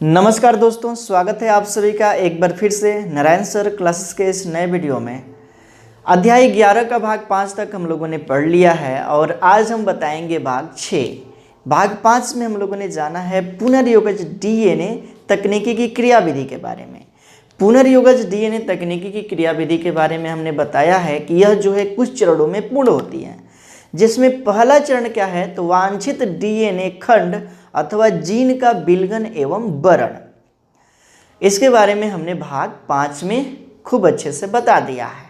नमस्कार दोस्तों, स्वागत है आप सभी का एक बार फिर से नारायण सर क्लासेस के इस नए वीडियो में। अध्याय 11 का भाग 5 तक हम लोगों ने पढ़ लिया है और आज हम बताएंगे भाग 6। भाग 5 में हम लोगों ने जाना है पुनर्योगज डीएनए तकनीकी की क्रियाविधि के बारे में। पुनर्योगज डीएनए तकनीकी की क्रियाविधि के बारे में हमने बताया है कि यह जो है कुछ चरणों में पूर्ण होती है, जिसमें पहला चरण क्या है तो वांछित डीएनए खंड अथवा जीन का विलगन एवं वरण। इसके बारे में हमने भाग 5 में खूब अच्छे से बता दिया है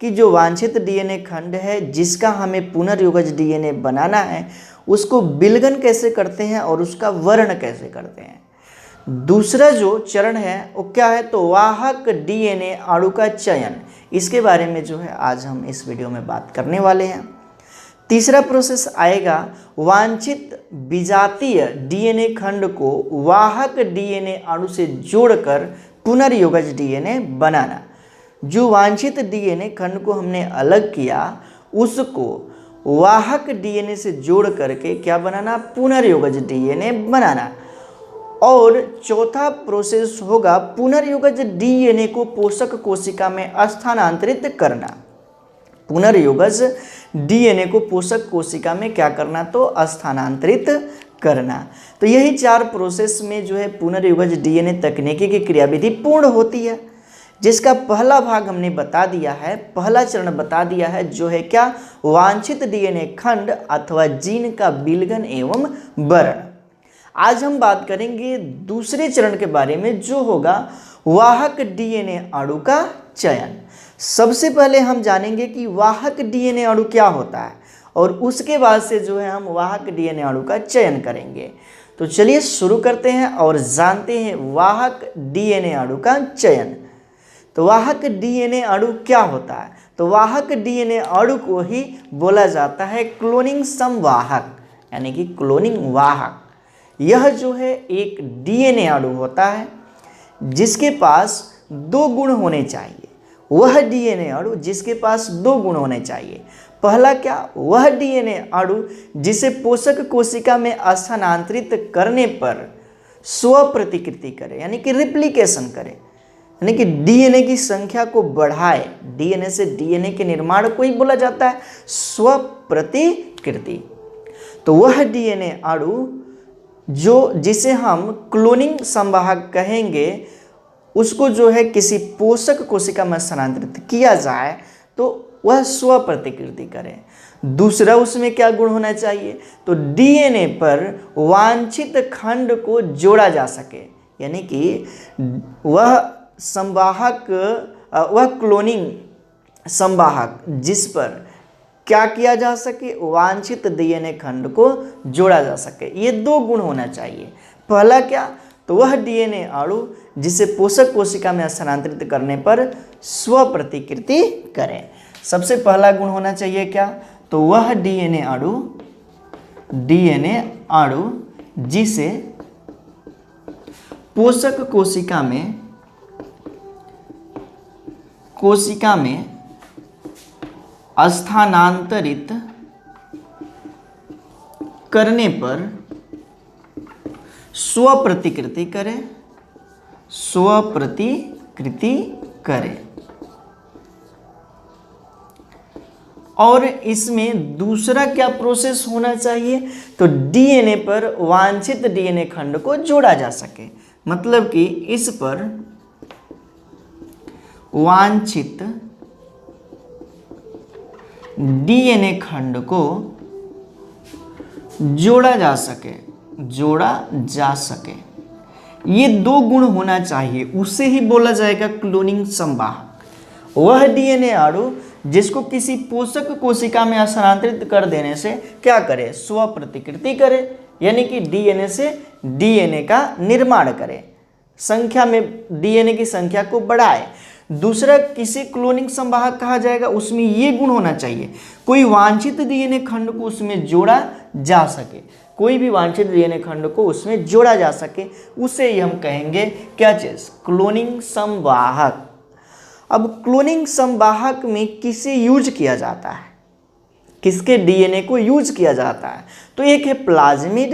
कि जो वांछित डीएनए खंड है जिसका हमें पुनर्योगज डीएनए बनाना है, उसको विलगन कैसे करते हैं और उसका वर्ण कैसे करते हैं। दूसरा जो चरण है वो क्या है तो वाहक डीएनए अणु का चयन। इसके बारे में जो है आज हम इस वीडियो में बात करने वाले हैं। तीसरा प्रोसेस आएगा वांछित विजातीय डीएनए खंड को वाहक डीएनए अणु से जोड़कर पुनर्योगज डीएनए बनाना। जो वांछित डीएनए खंड को हमने अलग किया उसको वाहक डीएनए से जोड़ करके क्या बनाना, पुनर्योगज डीएनए बनाना। और चौथा प्रोसेस होगा पुनर्योगज डीएनए को पोषक कोशिका में स्थानांतरित करना। पुनर्योगज डीएनए को पोषक कोशिका में क्या करना तो स्थानांतरित करना। तो यही 4 प्रोसेस में जो है पुनर्योगज डीएनए तकनीकी की क्रियाविधि पूर्ण होती है, जिसका पहला भाग हमने बता दिया है, पहला चरण बता दिया है जो है क्या वांछित डीएनए खंड अथवा जीन का विलगन एवं वरण। आज हम बात करेंगे दूसरे चरण के बारे में जो होगा वाहक डीएनए अणु का चयन। सबसे पहले हम जानेंगे कि वाहक डीएनए अणु क्या होता है और उसके बाद से जो है हम वाहक डीएनए अणु का चयन करेंगे। तो चलिए शुरू करते हैं और जानते हैं वाहक डीएनए अणु का चयन। तो वाहक डीएनए अणु क्या होता है तो वाहक डीएनए अणु को ही बोला जाता है क्लोनिंग संवाहक, यानी कि क्लोनिंग वाहक। यह जो है एक डीएनए अणु होता है जिसके पास 2 गुण होने चाहिए। वह डीएनए अणु जिसके पास 2 गुण होने चाहिए। पहला क्या, वह डीएनए अणु जिसे पोषक कोशिका में स्थानांतरित करने पर स्वप्रतिकृति करे, यानी कि रिप्लिकेशन करे, यानी कि डीएनए की संख्या को बढ़ाए। डीएनए से डीएनए के निर्माण को ही बोला जाता है स्वप्रतिकृति। तो वह डीएनए अणु जिसे हम क्लोनिंग संवाहक कहेंगे, उसको जो है किसी पोषक कोशिका में स्थानांतरित किया जाए तो वह स्वप्रतिकृति करे। दूसरा उसमें क्या गुण होना चाहिए तो डीएनए पर वांछित खंड को जोड़ा जा सके, यानी कि वह संवाहक, वह क्लोनिंग संवाहक जिस पर क्या किया जा सके, वांछित डीएनए खंड को जोड़ा जा सके। ये 2 गुण होना चाहिए। पहला क्या तो वह डीएनए अणु जिसे पोषक कोशिका में स्थानांतरित करने पर स्वप्रतिकृति करें। सबसे पहला गुण होना चाहिए क्या तो वह डीएनए अणु जिसे पोषक कोशिका में स्थानांतरित करने पर स्वप्रतिकृति करे। और इसमें दूसरा क्या प्रोसेस होना चाहिए तो डीएनए पर वांछित डीएनए खंड को जोड़ा जा सके, मतलब कि इस पर वांछित डीएनए खंड को जोड़ा जा सके। ये 2 गुण होना चाहिए, उसे ही बोला जाएगा क्लोनिंग संवाहक। वह डीएनए अणु जिसको किसी पोषक कोशिका में स्थानांतरित कर देने से क्या करे, स्वप्रतिकृति करे, यानी कि डीएनए से डीएनए का निर्माण करे, संख्या में डीएनए की संख्या को बढ़ाए। दूसरा किसे क्लोनिंग संवाहक कहा जाएगा, उसमें ये गुण होना चाहिए कोई वांछित डीएनए खंड को उसमें जोड़ा जा सके, कोई भी वांछित डीएनए खंड को उसमें जोड़ा जा सके, उसे ही हम कहेंगे क्या चीज, क्लोनिंग संवाहक। अब क्लोनिंग संवाहक में किसे यूज किया जाता है, किसके डीएनए को यूज किया जाता है, तो एक है प्लाज्मिड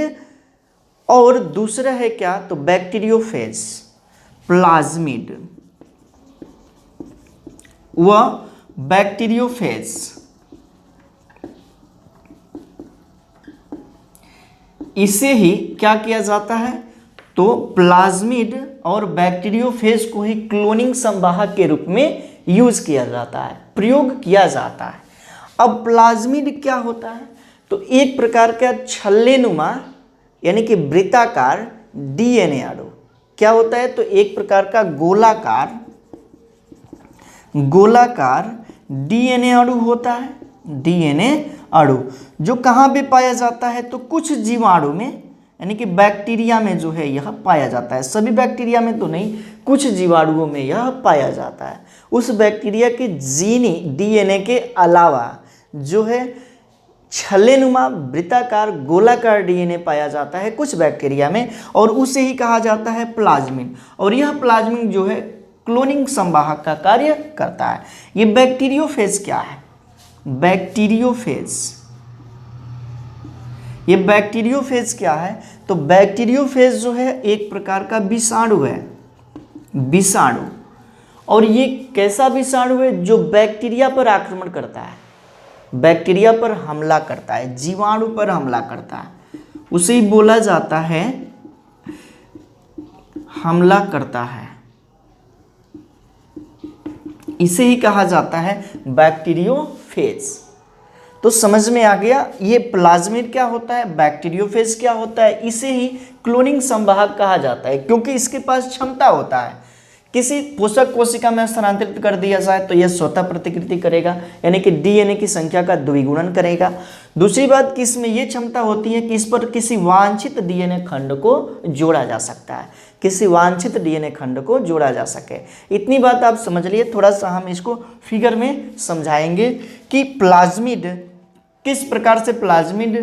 और दूसरा है क्या, तो बैक्टीरियोफेज, प्लाज्मिड व बैक्टीरियोफेज। इसे ही क्या किया जाता है, तो प्लाज्मिड और बैक्टीरियोफेज को ही क्लोनिंग संवाहक के रूप में यूज किया जाता है, प्रयोग किया जाता है। अब प्लाज्मिड क्या होता है, तो एक प्रकार का छल्लेनुमा यानी कि वृत्ताकार डीएनए अणु। क्या होता है, तो एक प्रकार का गोलाकार डीएनए अणु होता है, डीएनए अणु जो कहाँ पे पाया जाता है, तो कुछ जीवाणु में यानी कि बैक्टीरिया में जो है यह पाया जाता है। सभी बैक्टीरिया में तो नहीं, कुछ जीवाणुओं में यह पाया जाता है। उस बैक्टीरिया के जीनी डीएनए के अलावा जो है छल्लेनुमा वृत्ताकार गोलाकार डीएनए पाया जाता है कुछ बैक्टीरिया में, और उसे ही कहा जाता है प्लाज्मिड। और यह प्लाज्मिड जो है क्लोनिंग संवाहक का कार्य करता है। ये बैक्टीरियोफेज क्या है, ये बैक्टीरियोफेज क्या है, तो बैक्टीरियोफेज जो है एक प्रकार का विषाणु है, विषाणु। और ये कैसा विषाणु है, जो बैक्टीरिया पर आक्रमण करता है, बैक्टीरिया पर हमला करता है, जीवाणु पर हमला करता है, उसे ही बोला जाता है हमला करता है, इसे ही कहा जाता है बैक्टीरियोफेज। तो समझ में आ गया, ये प्लाज्मिड क्या होता है, बैक्टीरियोफेज क्या होता है, इसे ही क्लोनिंग संवाहक कहा जाता है, क्योंकि इसके पास क्षमता होता है किसी पोषक कोशिका में स्थानांतरित कर दिया जाए तो यह स्वतः प्रतिकृति करेगा, यानी कि डीएनए की संख्या का द्विगुणन करेगा। दूसरी बात कि इसमें यह क्षमता होती है कि इस पर किसी वांछित डीएनए खंड को जोड़ा जा सकता है, किसी वांछित डीएनए खंड को जोड़ा जा सके। इतनी बात आप समझ लिए। थोड़ा सा हम इसको फिगर में समझाएंगे कि प्लाज्मिड किस प्रकार से प्लाज्मिड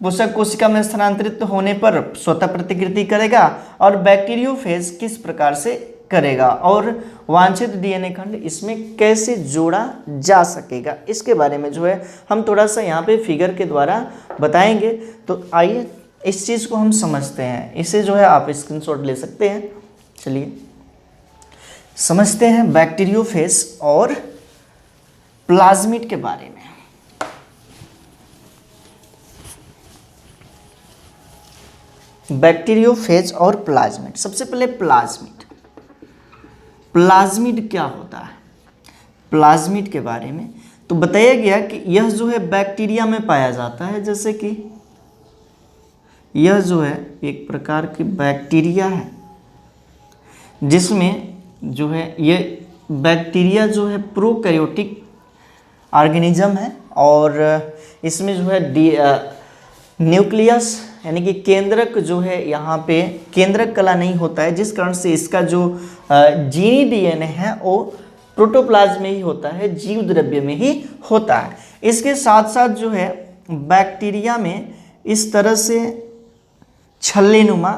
पोषक कोशिका में स्थानांतरित होने पर स्वतः प्रतिकृति करेगा और बैक्टीरियोफेज किस प्रकार से करेगा, और वांछित डीएनए खंड इसमें कैसे जोड़ा जा सकेगा, इसके बारे में जो है हम थोड़ा सा यहाँ पे फिगर के द्वारा बताएंगे। तो आइए इस चीज़ को हम समझते हैं। इसे जो है आप स्क्रीनशॉट ले सकते हैं। चलिए समझते हैं बैक्टीरियोफेज और प्लाज्मिड के बारे में। बैक्टीरियोफेज और प्लाज्मिड। सबसे पहले प्लाज्मिड क्या होता है, प्लाज्मिड के बारे में तो बताया गया कि यह जो है बैक्टीरिया में पाया जाता है। जैसे कि यह जो है एक प्रकार की बैक्टीरिया है जिसमें जो है ये बैक्टीरिया जो है प्रोकैरियोटिक ऑर्गेनिज्म है, और इसमें जो है न्यूक्लियस यानी कि केंद्रक जो है यहाँ पे केंद्रक कला नहीं होता है, जिस कारण से इसका जो जीनी डीएनए है वो प्रोटोप्लाज्म में ही होता है, जीव द्रव्य में ही होता है। इसके साथ साथ जो है बैक्टीरिया में इस तरह से छल्लेनुमा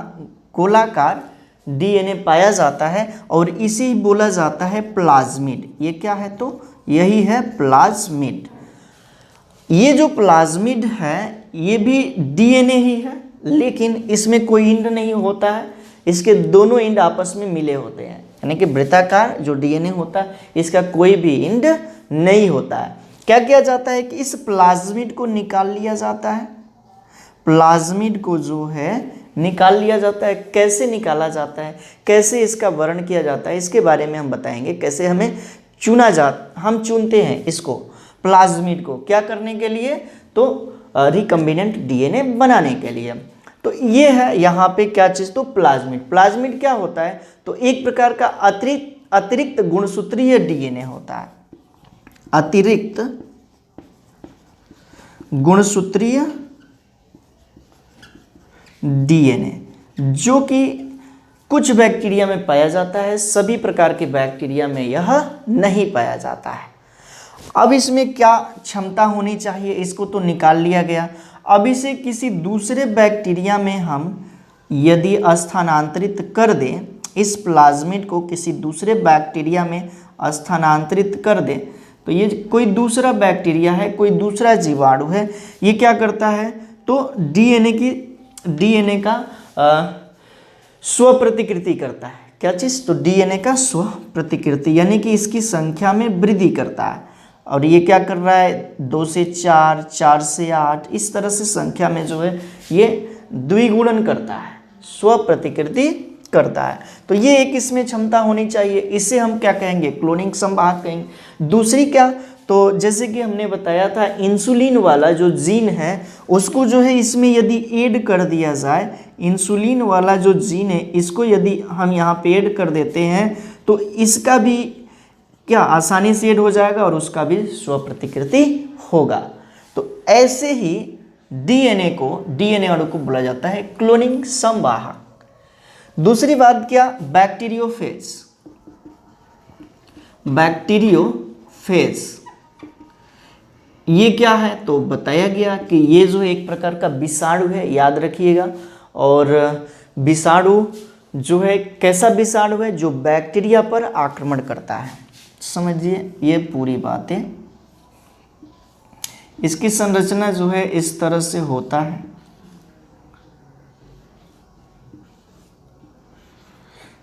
गोलाकार डीएनए पाया जाता है और इसे बोला जाता है प्लाज्मिड। ये क्या है, तो यही है प्लाज्मिड। ये जो प्लाज्मिड है ये भी डीएनए ही है, लेकिन इसमें कोई इंड नहीं होता है, इसके दोनों इंड आपस में मिले होते हैं, यानी कि वृत्ताकार जो डीएनए होता है इसका कोई भी इंड नहीं होता है। क्या किया जाता है कि इस प्लाज्मिड को निकाल लिया जाता है, प्लाज्मिड को जो है निकाल लिया जाता है। कैसे निकाला जाता है, कैसे इसका वर्णन किया जाता है, इसके बारे में हम बताएंगे। कैसे हमें हम चुनते हैं इसको प्लाज्मिड को, क्या करने के लिए, तो रिकम्बिनेंट डीएनए बनाने के लिए। तो ये है यहाँ पे क्या चीज़, तो प्लाज्मिड। प्लाज्मिड क्या होता है, तो एक प्रकार का अतिरिक्त गुणसूत्रीय डीएनए होता है, अतिरिक्त गुणसूत्रीय डीएनए, जो कि कुछ बैक्टीरिया में पाया जाता है, सभी प्रकार के बैक्टीरिया में यह नहीं पाया जाता है। अब इसमें क्या क्षमता होनी चाहिए, इसको तो निकाल लिया गया। अब इसे किसी दूसरे बैक्टीरिया में हम यदि स्थानांतरित कर दें, इस प्लाज्मिड को किसी दूसरे बैक्टीरिया में स्थानांतरित कर दें, तो ये कोई दूसरा बैक्टीरिया है, कोई दूसरा जीवाणु है, ये क्या करता है, तो डीएनए का स्व प्रतिकृति करता है। क्या चीज़? तो डीएनए का स्व प्रतिकृति, यानी कि इसकी संख्या में वृद्धि करता है। और ये क्या कर रहा है? 2 से 4, 4 से 8, इस तरह से संख्या में जो है ये द्विगुणन करता है, स्व प्रतिकृति करता है। तो ये एक इसमें क्षमता होनी चाहिए, इसे हम क्या कहेंगे? क्लोनिंग संवाहक कहेंगे। दूसरी क्या? तो जैसे कि हमने बताया था, इंसुलिन वाला जो जीन है उसको जो है इसमें यदि ऐड कर दिया जाए, इंसुलिन वाला जो जीन है इसको यदि हम यहाँ पे ऐड कर देते हैं तो इसका भी क्या आसानी से ऐड हो जाएगा और उसका भी स्व प्रतिकृति होगा। तो ऐसे ही डीएनए अणु को बोला जाता है क्लोनिंग संवाहक। दूसरी बात क्या? बैक्टीरियोफेज ये क्या है? तो बताया गया कि ये जो एक प्रकार का विषाणु है, याद रखिएगा। और विषाणु जो है कैसा विषाणु है? जो बैक्टीरिया पर आक्रमण करता है। समझिए ये पूरी बात है। इसकी संरचना जो है इस तरह से होता है।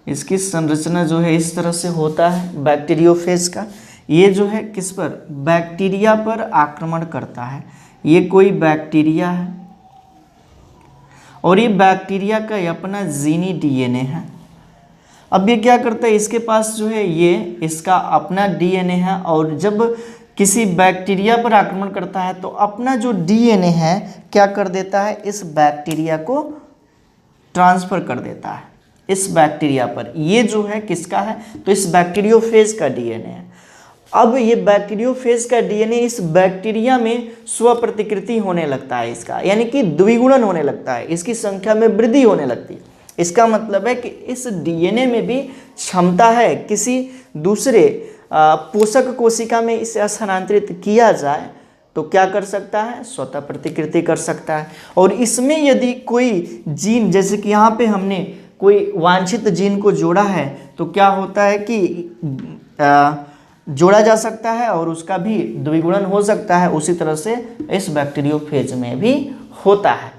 इसकी संरचना जो है इस तरह से होता है बैक्टीरियोफेज का। ये जो है किस पर? बैक्टीरिया पर आक्रमण करता है। ये कोई बैक्टीरिया है और ये बैक्टीरिया का अपना जीनी डीएनए है। अब ये क्या करता है? इसके पास जो है ये इसका अपना डीएनए है और जब किसी बैक्टीरिया पर आक्रमण करता है तो अपना जो डीएनए है क्या कर देता है? इस बैक्टीरिया को ट्रांसफर कर देता है इस बैक्टीरिया पर। ये जो है किसका है? तो इस बैक्टीरियोफेज का डीएनए है। अब ये बैक्टीरियोफेज का डीएनए इस बैक्टीरिया में स्व प्रतिकृति होने लगता है इसका, यानी कि द्विगुणन होने लगता है, इसकी संख्या में वृद्धि होने लगती है। इसका मतलब है कि इस डीएनए में भी क्षमता है किसी दूसरे पोषक कोशिका में इसे स्थानांतरित किया जाए तो क्या कर सकता है? स्वतः प्रतिकृति कर सकता है। और इसमें यदि कोई जीन, जैसे कि यहाँ पे हमने कोई वांछित जीन को जोड़ा है तो क्या होता है कि जोड़ा जा सकता है और उसका भी द्विगुणन हो सकता है। उसी तरह से इस बैक्टीरियोफेज में भी होता है।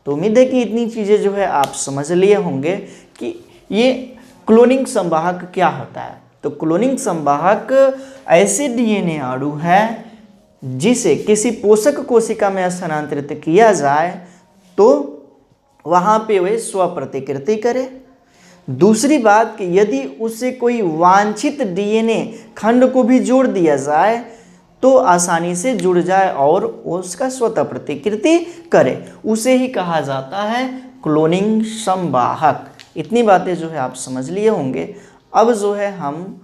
तो उम्मीद है कि इतनी चीज़ें जो है आप समझ लिए होंगे कि ये क्लोनिंग संवाहक क्या होता है। तो क्लोनिंग संवाहक ऐसे डीएनए अणु है जिसे किसी पोषक कोशिका में स्थानांतरित किया जाए तो वहाँ पे वे स्व प्रतिकृति करे। दूसरी बात कि यदि उसे कोई वांछित डीएनए खंड को भी जोड़ दिया जाए तो आसानी से जुड़ जाए और उसका स्वतः प्रतिकृति करे, उसे ही कहा जाता है क्लोनिंग संवाहक। इतनी बातें जो है आप समझ लिए होंगे। अब जो है हम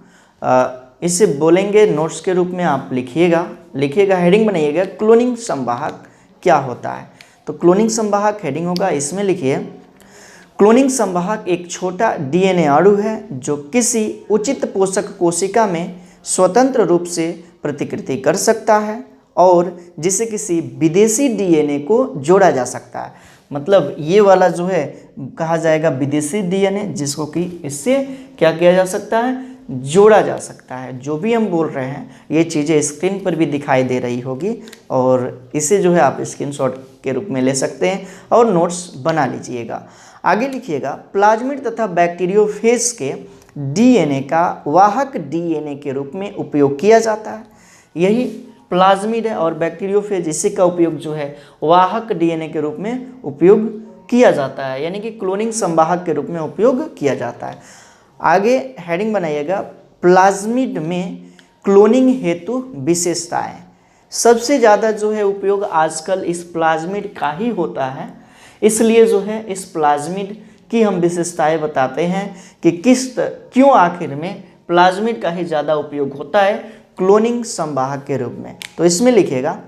इसे बोलेंगे नोट्स के रूप में, आप लिखिएगा, हेडिंग बनाइएगा, क्लोनिंग संवाहक क्या होता है। तो क्लोनिंग संवाहक हेडिंग होगा, इसमें लिखिए क्लोनिंग संवाहक एक छोटा डीएनए अणु है जो किसी उचित पोषक कोशिका में स्वतंत्र रूप से प्रतिकृति कर सकता है और जिसे किसी विदेशी डीएनए को जोड़ा जा सकता है। मतलब ये वाला जो है कहा जाएगा विदेशी डीएनए, जिसको कि इससे क्या किया जा सकता है? जोड़ा जा सकता है। जो भी हम बोल रहे हैं ये चीज़ें स्क्रीन पर भी दिखाई दे रही होगी और इसे जो है आप स्क्रीनशॉट के रूप में ले सकते हैं और नोट्स बना लीजिएगा। आगे लिखिएगा, प्लाज्मिड तथा बैक्टीरियोफेज के डीएनए का वाहक डीएनए के रूप में उपयोग किया जाता है। यही प्लाज्मिड है और बैक्टीरियोफेज, इसी का उपयोग जो है वाहक डीएनए के रूप में उपयोग किया जाता है, यानी कि क्लोनिंग संवाहक के रूप में उपयोग किया जाता है। आगे हेडिंग बनाइएगा, प्लाज्मिड में क्लोनिंग हेतु विशेषताएं। सबसे ज़्यादा जो है उपयोग आजकल इस प्लाज्मिड का ही होता है, इसलिए जो है इस प्लाज्मिड की हम विशेषताएं बताते हैं कि क्यों आखिर में प्लाज्मिड का ही ज़्यादा उपयोग होता है क्लोनिंग संवाहक के रूप में। तो इसमें लिखिएगा,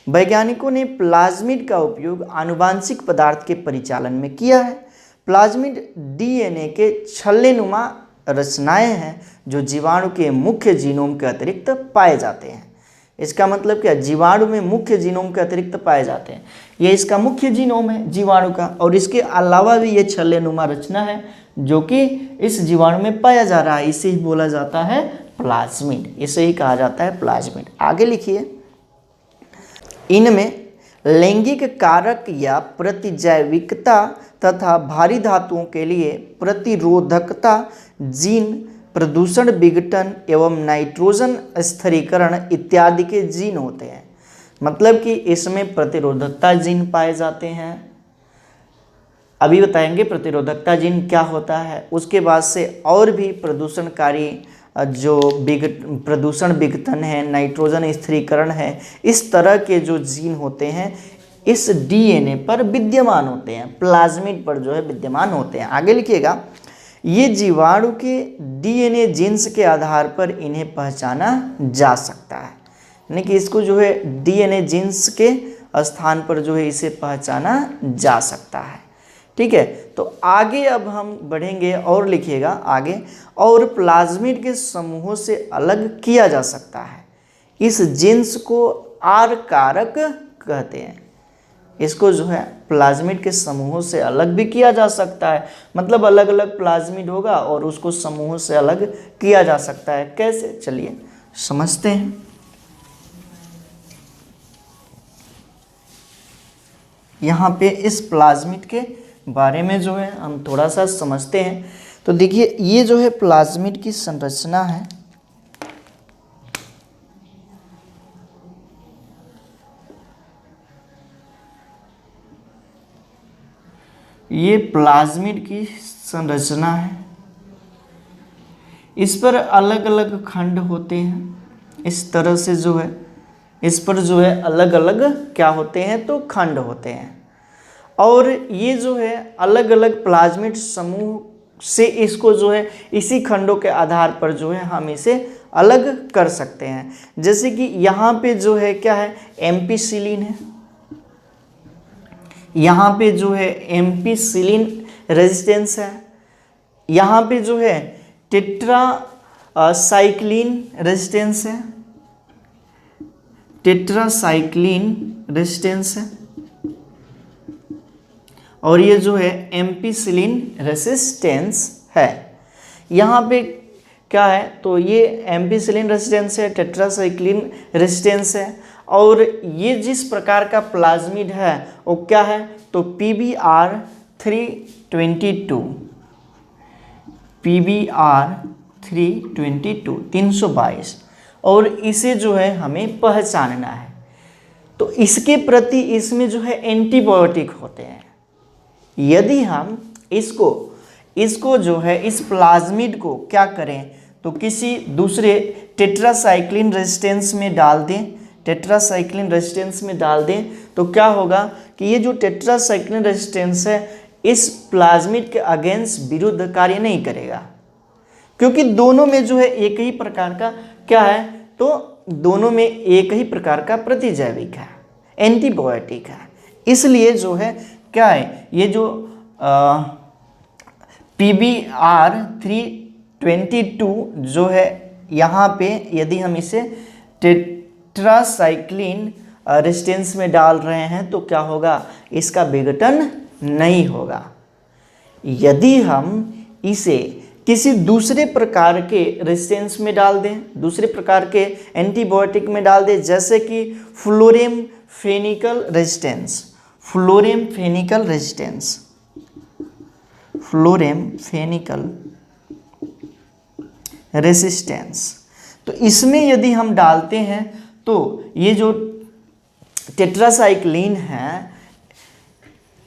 वैज्ञानिकों ने प्लाज्मिड का उपयोग आनुवांशिक पदार्थ के परिचालन में किया है। प्लाज्मिड डीएनए के छल्लेनुमा रचनाएं हैं जो जीवाणु के मुख्य जीनोम के अतिरिक्त पाए जाते हैं। इसका मतलब क्या? जीवाणु में मुख्य जीनोम के अतिरिक्त पाए जाते हैं, ये इसका मुख्य जीनोम है जीवाणु का, और इसके अलावा भी ये छल्लेनुमा रचना है जो कि इस जीवाणु में पाया जा रहा है, इसे ही बोला जाता है प्लाज्मिड, इसे ही कहा जाता है प्लाज्मिड। आगे लिखिए, इनमें लैंगिक कारक या प्रतिजैविकता तथा भारी धातुओं के लिए प्रतिरोधकता जीन, प्रदूषण विघटन एवं नाइट्रोजन स्थिरीकरण इत्यादि के जीन होते हैं। मतलब कि इसमें प्रतिरोधकता जीन पाए जाते हैं। अभी बताएंगे प्रतिरोधकता जीन क्या होता है। उसके बाद से और भी प्रदूषणकारी जो प्रदूषण विघटन है, नाइट्रोजन स्थिरीकरण है, इस तरह के जो जीन होते हैं इस डीएनए पर विद्यमान होते हैं, प्लाज्मिड पर जो है विद्यमान होते हैं। आगे लिखिएगा, ये जीवाणु के डीएनए जीन्स के आधार पर इन्हें पहचाना जा सकता है। यानी कि इसको जो है डीएनए जीन्स के स्थान पर जो है इसे पहचाना जा सकता है। ठीक है, तो आगे अब हम बढ़ेंगे और लिखिएगा आगे, और प्लाज्मिड के समूहों से अलग किया जा सकता है। इस जीन्स को आर कारक कहते हैं। इसको जो है प्लाज्मिड के समूहों से अलग भी किया जा सकता है, मतलब अलग अलग प्लाज्मिड होगा और उसको समूहों से अलग किया जा सकता है। कैसे, चलिए समझते हैं। यहाँ पे इस प्लाज्मिड के बारे में जो है हम थोड़ा सा समझते हैं। तो देखिए, ये जो है प्लाज्मिड की संरचना है। ये प्लाज्मिड की संरचना है। इस पर अलग अलग खंड होते हैं। इस तरह से जो है इस पर जो है अलग अलग क्या होते हैं, तो खंड होते हैं। और ये जो है अलग अलग प्लाज्मिड समूह से इसको जो है इसी खंडों के आधार पर जो है हम इसे अलग कर सकते हैं। जैसे कि यहाँ पे जो है क्या है, एम्पिसिलिन है। यहाँ पे जो है एम्पिसिलिन रेजिस्टेंस है। यहाँ पे जो है टेट्रा साइक्लिन रेजिस्टेंस है। टेट्रासाइक्लिन रेजिस्टेंस है। और ये जो है एम्पिसिलिन रेसिस्टेंस है। यहाँ पे क्या है, तो ये एम्पिसिलिन रेजिस्टेंस है, टेट्रासाइक्लिन रेजिस्टेंस है। और ये जिस प्रकार का प्लाज्मिड है वो क्या है, तो PBr 322, PBr 322, और इसे जो है हमें पहचानना है। तो इसके प्रति इसमें जो है एंटीबायोटिक होते हैं। यदि हम इसको जो है इस प्लाज्मिड को क्या करें, तो किसी दूसरे टेट्रासाइक्लिन रेजिस्टेंस में डाल दें, टेट्रासाइक्लिन रेजिस्टेंस में डाल दें, तो क्या होगा कि ये जो टेट्रासाइक्लिन रेजिस्टेंस है इस प्लाज्मिड के अगेंस्ट विरुद्ध कार्य नहीं करेगा, क्योंकि दोनों में जो है एक ही प्रकार का क्या है, तो दोनों में एक ही प्रकार का प्रतिजैविक है, एंटीबायोटिक है। इसलिए जो है क्या है, ये जो PBr 322 जो है यहाँ पे यदि हम इसे टेट्रासाइक्लिन रेजिस्टेंस में डाल रहे हैं तो क्या होगा, इसका विघटन नहीं होगा। यदि हम इसे किसी दूसरे प्रकार के रेजिस्टेंस में डाल दें, दूसरे प्रकार के एंटीबायोटिक में डाल दें, जैसे कि फ्लोरेमफेनिकल रेजिस्टेंस, फ्लोरेमफेनिकल रेजिस्टेंस, फ्लोरेमफेनिकल रेजिस्टेंस, तो इसमें यदि हम डालते हैं तो ये जो टेट्रासाइक्लिन है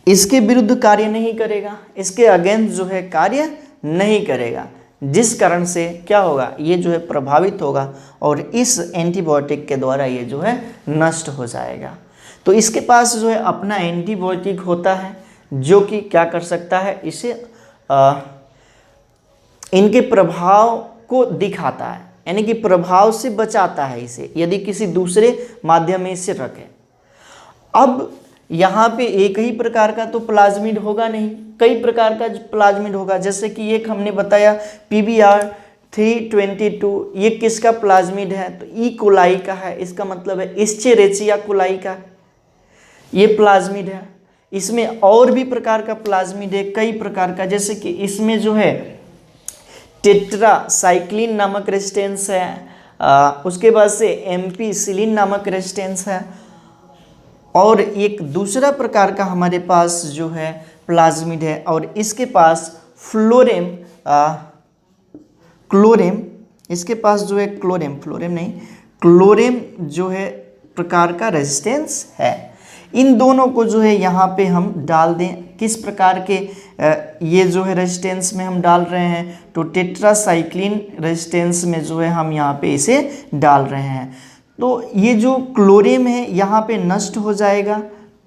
इसके विरुद्ध कार्य नहीं करेगा, इसके अगेंस्ट जो है कार्य नहीं करेगा, जिस कारण से क्या होगा, ये जो है प्रभावित होगा और इस एंटीबायोटिक के द्वारा ये जो है नष्ट हो जाएगा। तो इसके पास जो है अपना एंटीबायोटिक होता है जो कि क्या कर सकता है, इसे इनके प्रभाव को दिखाता है, यानी कि प्रभाव से बचाता है इसे, यदि किसी दूसरे माध्यम में इसे रखें। अब यहाँ पे एक ही प्रकार का तो प्लाज्मिड होगा नहीं, कई प्रकार का प्लाज्मिड होगा। जैसे कि एक हमने बताया PBr 322, ये किसका प्लाज्मिड है, तो ई कोलाई का है, इसका मतलब है एस्चेरिचिया कोलाई का ये प्लाज्मिड है। इसमें और भी प्रकार का प्लाज्मिड है, कई प्रकार का, जैसे कि इसमें जो है टेट्रासाइक्लिन नामक रेजिस्टेंस है, उसके बाद से एम्पिसिलिन नामक रेजिस्टेंस है, और एक दूसरा प्रकार का हमारे पास जो है प्लाज्मिड है और इसके पास फ्लोरेम क्लोरेम, इसके पास जो है क्लोरेम जो है प्रकार का रेजिस्टेंस है। इन दोनों को जो है यहाँ पे हम डाल दें, किस प्रकार के ये जो है रेजिस्टेंस में हम डाल रहे हैं, तो टेट्रासाइक्लिन रेजिस्टेंस में जो है हम यहाँ पे इसे डाल रहे हैं। तो ये जो क्लोरेम है यहाँ पे नष्ट हो जाएगा,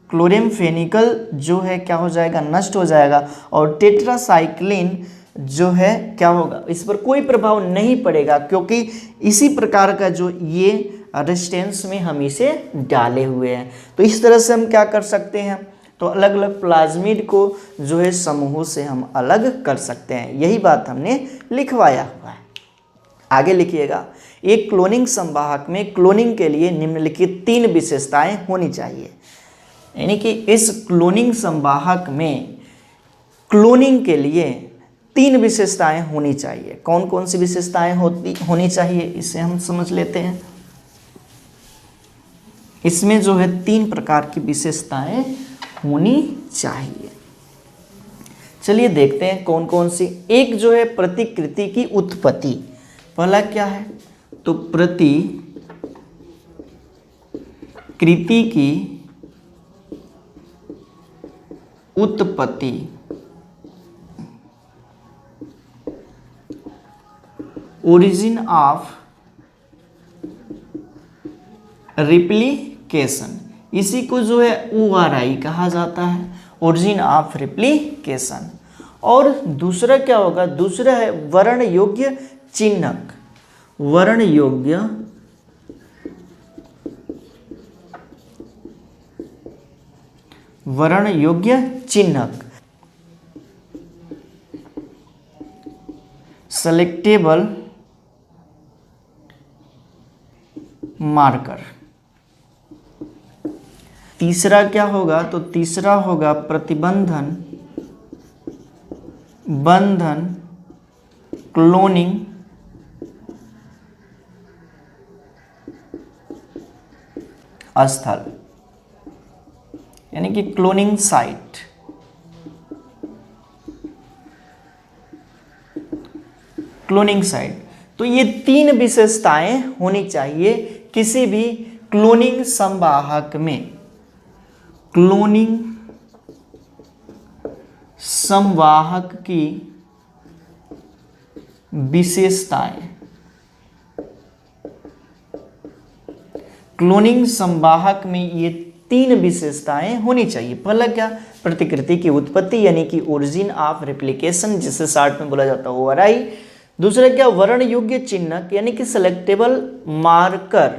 क्लोरेम फेनिकल जो है क्या हो जाएगा, नष्ट हो जाएगा, और टेट्रासाइक्लिन जो है क्या होगा, इस पर कोई प्रभाव नहीं पड़ेगा, क्योंकि इसी प्रकार का जो ये रेजिस्टेंस में हम इसे डाले हुए हैं। तो इस तरह से हम क्या कर सकते हैं, तो अलग अलग प्लाज्मिड को जो है समूहों से हम अलग कर सकते हैं। यही बात हमने लिखवाया हुआ है। आगे लिखिएगा, एक क्लोनिंग संवाहक में क्लोनिंग के लिए निम्नलिखित 3 विशेषताएं होनी चाहिए। यानी कि इस क्लोनिंग संवाहक में क्लोनिंग के लिए 3 विशेषताएं होनी चाहिए। कौन कौन सी विशेषताएं होनी चाहिए, इसे हम समझ लेते हैं। इसमें जो है 3 प्रकार की विशेषताएं होनी चाहिए। चलिए देखते हैं कौन कौन सी। एक जो है प्रतिकृति की उत्पत्ति। पहला क्या है, तो प्रतिकृति की उत्पत्ति। ओरिजिन ऑफ रिप्लिकेशन, इसी को जो है ORI कहा जाता है, ओरिजिन ऑफ रिप्लिकेशन। और दूसरा क्या होगा, दूसरा है वर्ण योग्य चिन्हक। वर्ण योग्य चिन्हक, सेलेक्टेबल मार्कर। तीसरा क्या होगा, तो तीसरा होगा बंधन क्लोनिंग स्थल, यानी कि क्लोनिंग साइट। तो ये 3 विशेषताएं होनी चाहिए किसी भी क्लोनिंग संवाहक में। क्लोनिंग संवाहक की विशेषताएं, क्लोनिंग संवाहक में ये 3 विशेषताएं होनी चाहिए। पहला क्या, प्रतिकृति की उत्पत्ति यानी कि ओरिजिन ऑफ रेप्लिकेशन, जिसे शॉर्ट में बोला जाता है ORI। दूसरा क्या, वर्ण योग्य चिन्हक यानी कि सेलेक्टेबल मार्कर,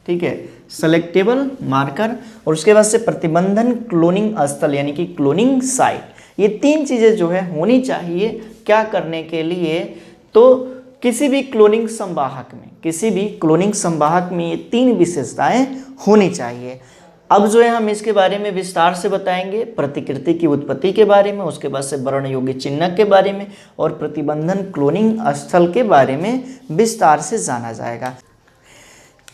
ठीक है, सेलेक्टेबल मार्कर। और उसके बाद से प्रतिबंधन क्लोनिंग स्थल यानी कि क्लोनिंग साइट। ये 3 चीजें जो है होनी चाहिए क्या करने के लिए, तो किसी भी क्लोनिंग संवाहक में ये 3 विशेषताएं होनी चाहिए। अब जो है हम इसके बारे में विस्तार से बताएंगे, प्रतिकृति की उत्पत्ति के बारे में, उसके बाद से वर्ण योग्य चिन्हक के बारे में और प्रतिबंधन क्लोनिंग स्थल के बारे में विस्तार से जाना जाएगा।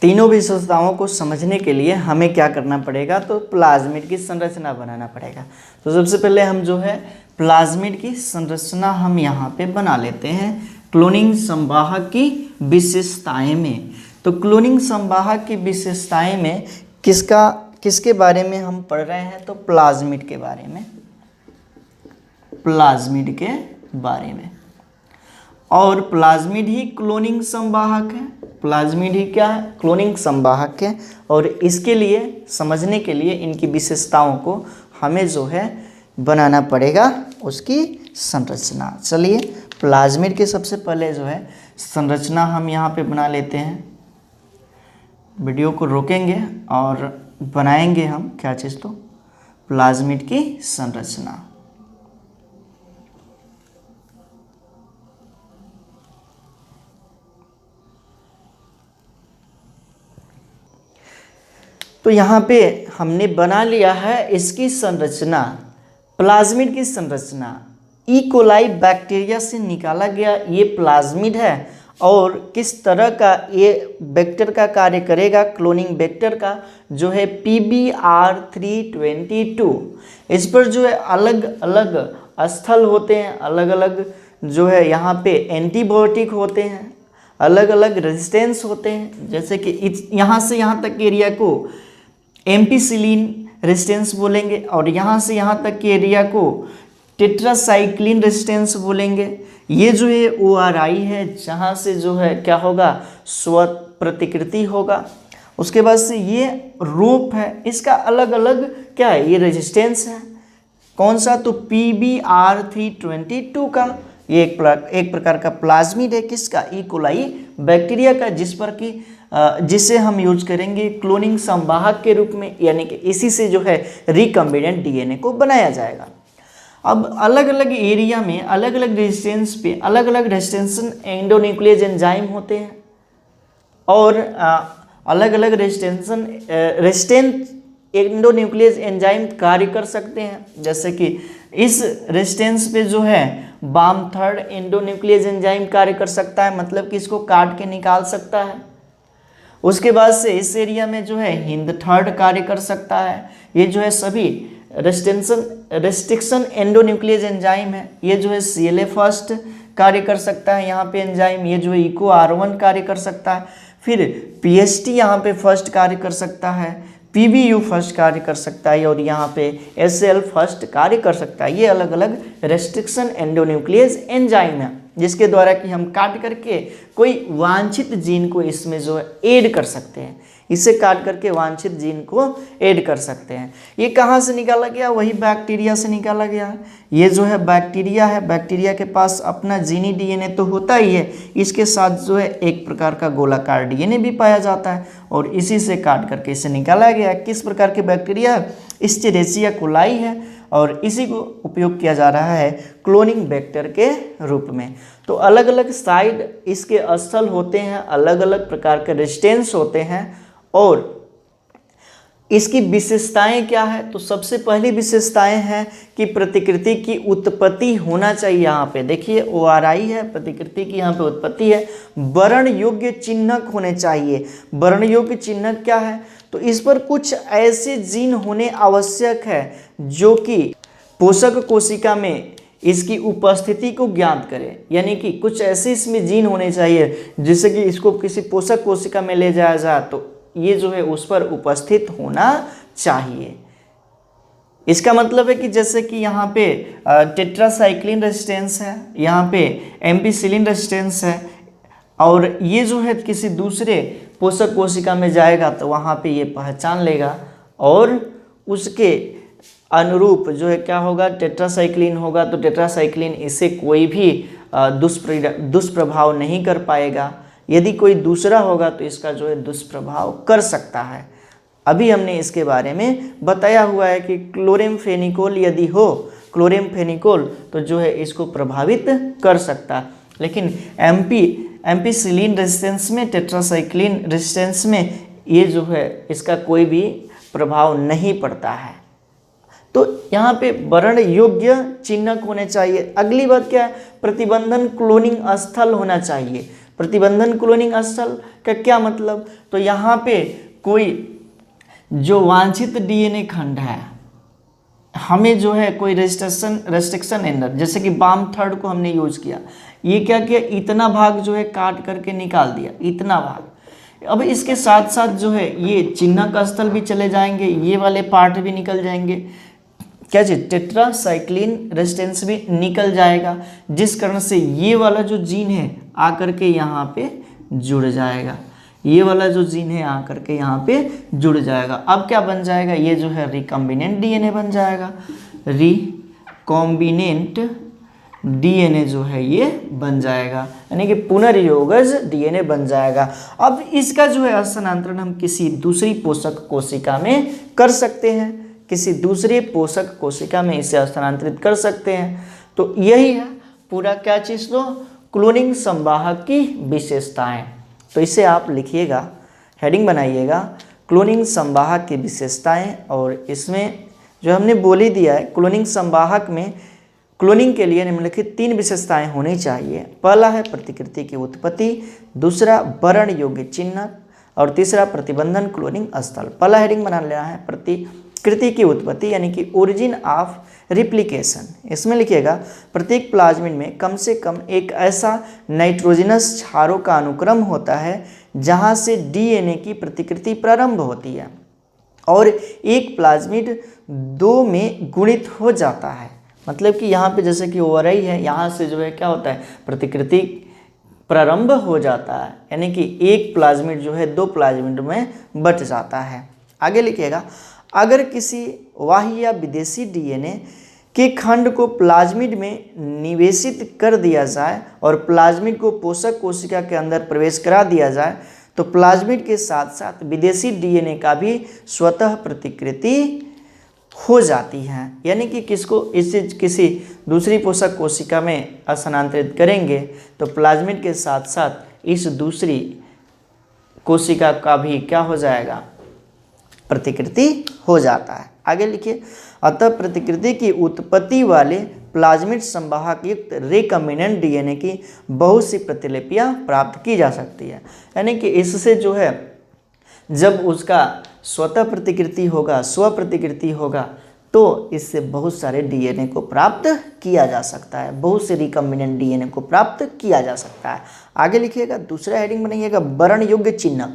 तीनों विशेषताओं को समझने के लिए हमें क्या करना पड़ेगा, तो प्लाज्मिड की संरचना बनाना पड़ेगा। तो सबसे पहले हम जो है प्लाज्मिड की संरचना हम यहाँ पे बना लेते हैं क्लोनिंग संवाहक की विशेषताएं में। तो क्लोनिंग संवाहक की विशेषताएं में किसके बारे में हम पढ़ रहे हैं, तो प्लाज्मिड के बारे में। और प्लाज्मिड ही क्लोनिंग संवाहक है, प्लाज्मिड ही क्या है, क्लोनिंग संवाहक है। और इसके लिए समझने के लिए इनकी विशेषताओं को हमें जो है बनाना पड़ेगा उसकी संरचना। चलिए प्लाज्मिड के सबसे पहले जो है संरचना हम यहाँ पे बना लेते हैं। वीडियो को रोकेंगे और बनाएंगे हम क्या चीज़, तो प्लाज्मिड की संरचना। तो यहाँ पे हमने बना लिया है इसकी संरचना, प्लाज्मिड की संरचना। ई कोलाई बैक्टीरिया से निकाला गया ये प्लाज्मिड है और किस तरह का ये वेक्टर का कार्य करेगा, क्लोनिंग वेक्टर का जो है PBR322। इस पर जो है अलग अलग स्थल होते हैं, अलग अलग जो है यहाँ पे एंटीबायोटिक होते हैं, अलग अलग रेजिस्टेंस होते हैं। जैसे कि यहाँ से यहाँ तक के एरिया को एम्पिसिलिन रेजिस्टेंस बोलेंगे और यहाँ से यहाँ तक के एरिया को टेट्रासाइक्लिन रेजिस्टेंस बोलेंगे। ये जो है ORI है, जहाँ से जो है क्या होगा, स्व प्रतिकृति होगा। उसके बाद से ये रूप है, इसका अलग अलग क्या है, ये रेजिस्टेंस है। कौन सा, तो PBR322 का। ये एक प्रकार का प्लाज्मिड है, किसका, ई कोलाई बैक्टीरिया का, जिसे हम यूज करेंगे क्लोनिंग संवाहक के रूप में, यानी कि इसी से जो है रिकम्बिनेंट DNA को बनाया जाएगा। अब अलग अलग एरिया में अलग अलग रेजिस्टेंस पे अलग अलग रेजिस्टेंस एंडोन्यूक्लियस एंजाइम होते हैं और अलग अलग रेजिस्टेंट एंडोन्यूक्लियस एंजाइम कार्य कर सकते हैं। जैसे कि इस रेजिस्टेंस पे जो है बाम थर्ड एंडोन्यूक्लियस एंजाइम कार्य कर सकता है, मतलब कि इसको काट के निकाल सकता है। उसके बाद से इस एरिया में जो है हिंद थर्ड कार्य कर सकता है। ये जो है सभी रेस्ट्रिक्शन एंडोन्यूक्लियस एंजाइम है। ये जो है CLA फर्स्ट कार्य कर सकता है यहाँ पे एंजाइम, ये जो है इको R1 कार्य कर सकता है। फिर PST यहाँ पे फर्स्ट कार्य कर सकता है, PBU फर्स्ट कार्य कर सकता है और यहाँ पे SL फर्स्ट कार्य कर सकता है। ये अलग अलग रेस्ट्रिक्शन एंडोन्यूक्लियस एंजाइम है, जिसके द्वारा कि हम काट करके कोई वांछित जीन को इसमें जो है ऐड कर सकते हैं। इसे काट करके वांछित जीन को ऐड कर सकते हैं। ये कहाँ से निकाला गया, वही बैक्टीरिया से निकाला गया है। ये जो है बैक्टीरिया है, बैक्टीरिया के पास अपना जीनी DNA तो होता ही है, इसके साथ जो है एक प्रकार का गोलाकार DNA भी पाया जाता है और इसी से काट करके इसे निकाला गया। किस प्रकार के बैक्टीरिया, एस्चेरिचिया कोलाई है और इसी को उपयोग किया जा रहा है क्लोनिंग वेक्टर के रूप में। तो अलग अलग साइड इसके स्थल होते हैं, अलग अलग प्रकार के रेजिस्टेंस होते हैं और इसकी विशेषताएं क्या है, तो सबसे पहली विशेषताएं हैं कि प्रतिकृति की उत्पत्ति होना चाहिए। यहाँ पे देखिए ORI है, प्रतिकृति की यहाँ पे उत्पत्ति है। वर्ण योग्य चिन्हक होने चाहिए। वर्ण योग्य चिन्हक क्या है, तो इस पर कुछ ऐसे जीन होने आवश्यक है जो कि पोषक कोशिका में इसकी उपस्थिति को ज्ञात करे, यानी कि कुछ ऐसे इसमें जीन होने चाहिए जिससे कि इसको किसी पोषक कोशिका में ले जाया जाए तो ये जो है उस पर उपस्थित होना चाहिए। इसका मतलब है कि जैसे कि यहाँ पे टेट्रासाइक्लिन रेजिस्टेंस है, यहाँ पे एम्पिसिलिन रेजिस्टेंस है और ये जो है किसी दूसरे पोषक कोशिका में जाएगा तो वहाँ पे ये पहचान लेगा और उसके अनुरूप जो है क्या होगा, टेट्रासाइक्लिन होगा तो टेट्रासाइक्लिन इसे कोई भी दुष्प्रभाव नहीं कर पाएगा। यदि कोई दूसरा होगा तो इसका जो है दुष्प्रभाव कर सकता है। अभी हमने इसके बारे में बताया हुआ है कि क्लोरेमफेनिकोल यदि हो, क्लोरेमफेनिकोल तो जो है इसको प्रभावित कर सकता है। लेकिन एम्पिसिलिन रेजिस्टेंस में, टेट्रासाइक्लिन रेजिस्टेंस में ये जो है इसका कोई भी प्रभाव नहीं पड़ता है। तो यहाँ पे वर्ण योग्य चिन्हक होने चाहिए। अगली बात क्या है, प्रतिबंधन क्लोनिंग स्थल होना चाहिए। प्रतिबंधन क्लोनिंग स्थल का क्या मतलब, तो यहाँ पे कोई जो वांछित DNA खंड है, हमें जो है कोई रेस्ट्रिक्शन एंडर, जैसे कि बाम थर्ड को हमने यूज किया, ये क्या किया, इतना भाग जो है काट करके निकाल दिया, इतना भाग। अब इसके साथ साथ जो है ये चिन्हक स्थल भी चले जाएंगे, ये वाले पार्ट भी निकल जाएंगे, क्या चीज, टेट्रासाइक्लिन रेजिस्टेंस भी निकल जाएगा, जिस कारण से ये वाला जो जीन है आकर के यहाँ पे जुड़ जाएगा। ये वाला जो जीन है आकर के यहाँ पे जुड़ जाएगा। अब क्या बन जाएगा, ये जो है रिकम्बिनेंट DNA बन जाएगा। रिकॉम्बिनेंट DNA जो है ये बन जाएगा, यानी कि पुनर्योगज DNA बन जाएगा। अब इसका जो है स्थानांतरण हम किसी दूसरी पोषक कोशिका में कर सकते हैं, किसी दूसरे पोषक कोशिका में इसे स्थानांतरित कर सकते हैं। तो यही है पूरा क्या चीज़, तो क्लोनिंग संवाहक की विशेषताएं। तो इसे आप लिखिएगा, हेडिंग बनाइएगा, क्लोनिंग संवाहक की विशेषताएं। और इसमें जो हमने बोल ही दिया है, क्लोनिंग संवाहक में क्लोनिंग के लिए निम्नलिखित 3 विशेषताएं होनी चाहिए। पहला है प्रतिकृति की उत्पत्ति, दूसरा वर्ण योग्य चिन्ह और तीसरा प्रतिबंधन क्लोनिंग स्थल। पहला हेडिंग बना लेना है प्रतिकृति की उत्पत्ति यानी कि ओरिजिन ऑफ रिप्लिकेशन। इसमें लिखिएगा प्रत्येक प्लाज्मिड में कम से कम एक ऐसा नाइट्रोजनस क्षारों का अनुक्रम होता है जहां से डीएनए की प्रतिकृति प्रारंभ होती है और एक प्लाज्मिड 2 में गुणित हो जाता है। मतलब कि यहाँ पे जैसे कि ओवरआई है, यहाँ से जो है क्या होता है प्रतिकृति प्रारंभ हो जाता है, यानी कि एक प्लाज्मिड जो है 2 प्लाज्मिड में बट जाता है। आगे लिखिएगा अगर किसी बाह्य या विदेशी डीएनए के खंड को प्लाज्मिड में निवेशित कर दिया जाए और प्लाज्मिड को पोषक कोशिका के अंदर प्रवेश करा दिया जाए तो प्लाज्मिड के साथ साथ विदेशी डीएनए का भी स्वतः प्रतिकृति हो जाती है। यानी कि इसे किसी दूसरी पोषक कोशिका में स्थानांतरित करेंगे तो प्लाज्मिड के साथ साथ इस दूसरी कोशिका का भी क्या हो जाएगा, प्रतिकृति हो जाता है। आगे लिखिए अतः प्रतिकृति की उत्पत्ति वाले प्लाज्मिड संवाहक युक्त रिकम्बिनेंट डीएनए की बहुत सी प्रतिलिपियां प्राप्त की जा सकती है। यानी कि इससे जो है जब उसका स्वतः प्रतिकृति होगा, स्व प्रतिकृति होगा, तो इससे बहुत सारे डीएनए को प्राप्त किया जा सकता है, बहुत से रिकम्बिनेंट डीएनए को प्राप्त किया जा सकता है। आगे लिखिएगा दूसरा हेडिंग बनाइएगा वर्ण योग्य चिन्ह।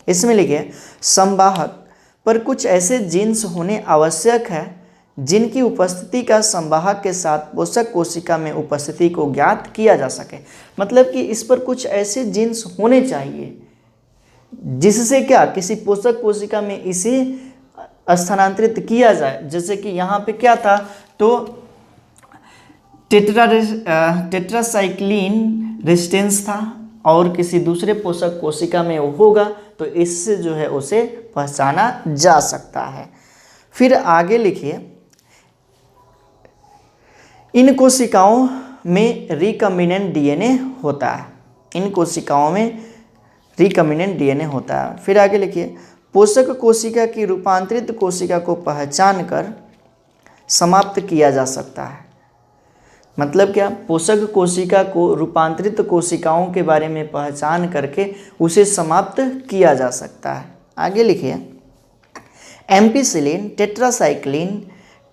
इसमें लिखिए संवाहक पर कुछ ऐसे जीन्स होने आवश्यक है जिनकी उपस्थिति का संवाहक के साथ पोषक कोशिका में उपस्थिति को ज्ञात किया जा सके। मतलब कि इस पर कुछ ऐसे जीन्स होने चाहिए जिससे क्या किसी पोषक कोशिका में इसे स्थानांतरित किया जाए। जैसे कि यहाँ पे क्या था तो टेट्रासाइक्लिन रेजिस्टेंस था और किसी दूसरे पोषक कोशिका में वो होगा तो इससे जो है उसे पहचाना जा सकता है। फिर आगे लिखिए इन कोशिकाओं में रिकम्बिनेंट डीएनए होता है, इन कोशिकाओं में रिकम्बिनेंट डीएनए होता है। फिर आगे लिखिए पोषक कोशिका की रूपांतरित कोशिका को पहचान कर समाप्त किया जा सकता है। मतलब क्या, पोषक कोशिका को रूपांतरित कोशिकाओं के बारे में पहचान करके उसे समाप्त किया जा सकता है। आगे लिखिए एम्पिसिलिन, टेट्रासाइक्लिन,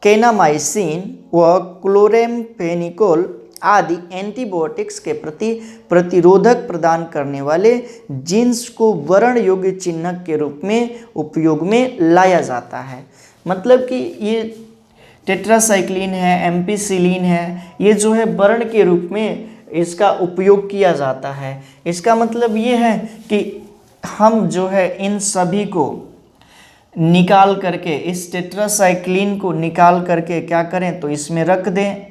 केनामाइसिन व क्लोरेमफेनिकोल आदि एंटीबायोटिक्स के प्रति प्रतिरोधक प्रदान करने वाले जीन्स को वर्ण योग्य चिन्हक के रूप में उपयोग में लाया जाता है। मतलब कि ये टेट्रासाइक्लिन है, एम्पिसिलिन है, ये जो है वर्ण के रूप में इसका उपयोग किया जाता है। इसका मतलब ये है कि हम जो है इन सभी को निकाल करके, इस टेट्रासाइक्लिन को निकाल करके क्या करें तो इसमें रख दें,